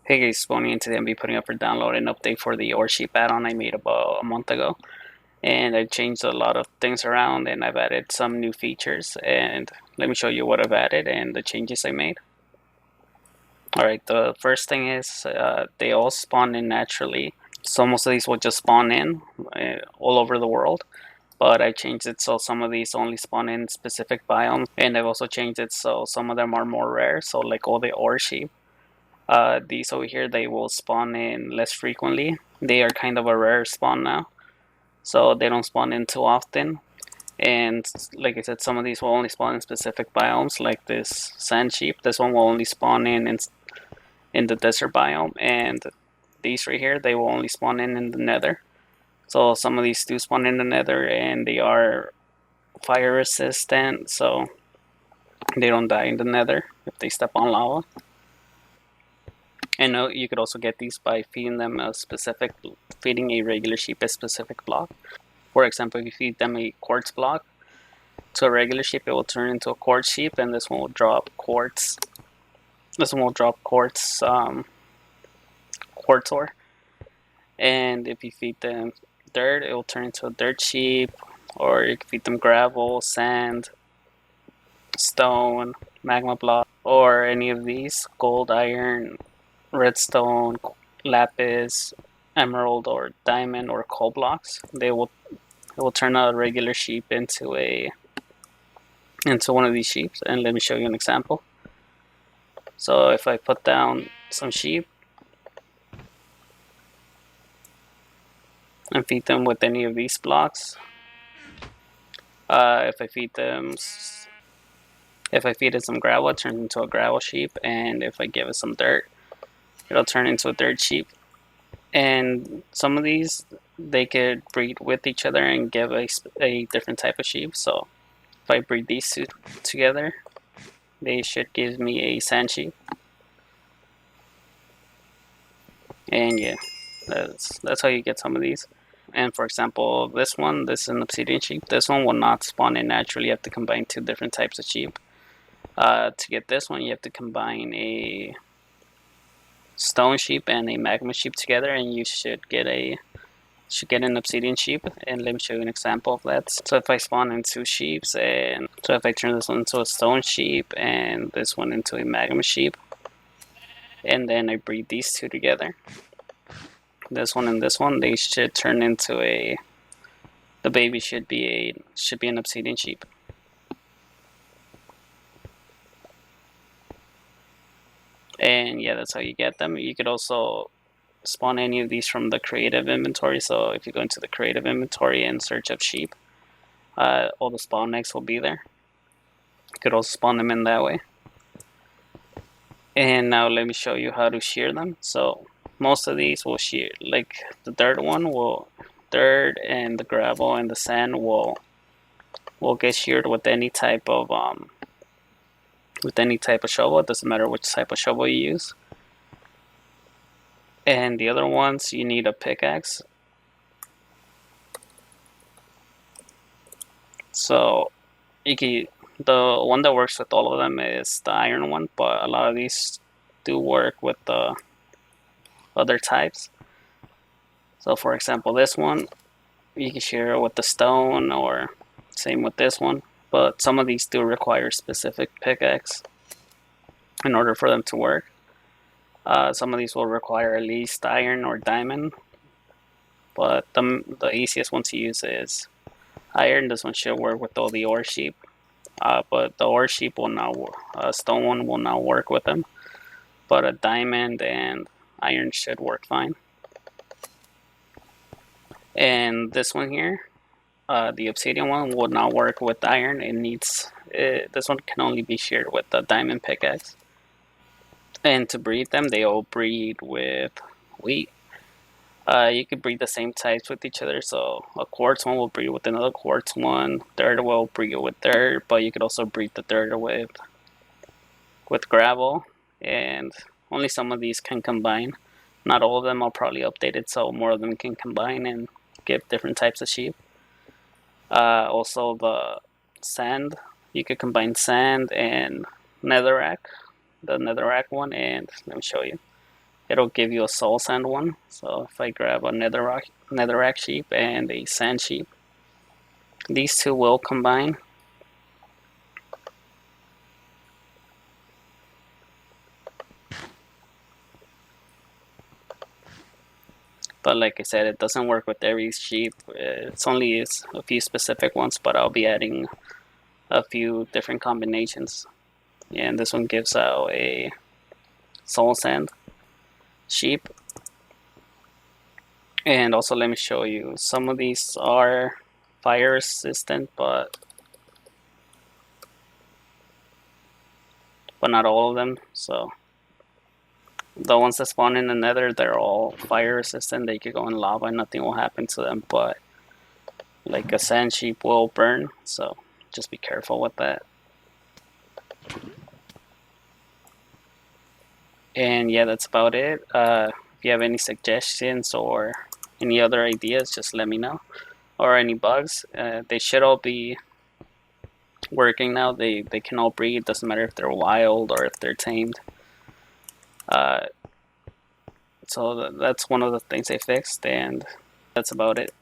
Hey guys, Spony, and today I'll be putting up for download an update for the ore sheep add-on I made about a month ago. And I changed a lot of things around and I've added some new features. And let me show you what I've added and the changes I made. Alright, the first thing is they all spawn in naturally. So most of these will just spawn in all over the world. But I changed it so some of these only spawn in specific biomes. And I've also changed it so some of them are more rare. So like all the ore sheep. These over here, they will spawn in less frequently. They are kind of a rare spawn now, so they don't spawn in too often. And like I said, some of these will only spawn in specific biomes, like this sand sheep. This one will only spawn in the desert biome, and these right here, they will only spawn in the nether. So some of these do spawn in the nether, and they are fire resistant, so they don't die in the nether if they step on lava. And you could also get these by feeding them feeding a regular sheep a specific block. For example, if you feed them a quartz block to a regular sheep, it will turn into a quartz sheep, and this one will drop quartz. This one will drop quartz ore. And if you feed them dirt, it will turn into a dirt sheep. Or you can feed them gravel, sand, stone, magma block, or any of these gold, iron, redstone, lapis, emerald, or diamond, or coal blocks. It will turn a regular sheep into one of these sheep. And let me show you an example. So if I put down some sheep and feed them with any of these blocks, if I feed it some gravel, it turns into a gravel sheep, and if I give it some dirt, it'll turn into a dirt sheep. And some of these, they could breed with each other and give a different type of sheep. So if I breed these two together, they should give me a sand sheep. And yeah, that's how you get some of these. And for example, this is an obsidian sheep. This one will not spawn in naturally. You have to combine two different types of sheep. To get this one, you have to combine a stone sheep and a magma sheep together, and you should get an obsidian sheep. And let me show you an example of that. So if I spawn in two sheeps, and so if I turn this one into a stone sheep and this one into a magma sheep, and then I breed these two together, this one and this one, they should turn into the baby should be an obsidian sheep. And yeah, that's how you get them. You could also spawn any of these from the creative inventory. So if you go into the creative inventory and search up sheep, all the spawn eggs will be there. You could also spawn them in that way. And now let me show you how to shear them. So most of these will shear, like the dirt and the gravel and the sand will get sheared with any type of shovel. It doesn't matter which type of shovel you use. And the other ones, you need a pickaxe. So the one that works with all of them is the iron one, but a lot of these do work with the other types. So for example, this one, you can share it with the stone, or same with this one. But some of these do require specific pickaxe in order for them to work. Some of these will require at least iron or diamond, but the easiest one to use is iron. This one should work with all the ore sheep, but the ore sheep will not work. Stone one will not work with them, but a diamond and iron should work fine. And this one here, the obsidian one, will not work with iron. This one can only be shared with the diamond pickaxe. And to breed them, they all breed with wheat. You could breed the same types with each other. So a quartz one will breed with another quartz one. Dirt will breed with dirt, but you could also breed the dirt with gravel. And only some of these can combine. Not all of them are probably updated, so more of them can combine and give different types of sheep. Also the sand, you could combine sand and netherrack, the netherrack one, and let me show you. it'll give you a soul sand one. So if I grab a netherrack sheep and a sand sheep, these two will combine. But like I said, it doesn't work with every sheep. It's only a few specific ones, but I'll be adding a few different combinations. And this one gives out a soul sand sheep. And also let me show you, some of these are fire resistant, but not all of them. So the ones that spawn in the nether, they're all fire resistant. They could go in lava and nothing will happen to them, but like a sand sheep will burn, so just be careful with that. And yeah, that's about it. If you have any suggestions or any other ideas, just let me know. Or any bugs, they should all be working now. They can all breed. Doesn't matter if they're wild or if they're tamed. So that's one of the things they fixed, and that's about it.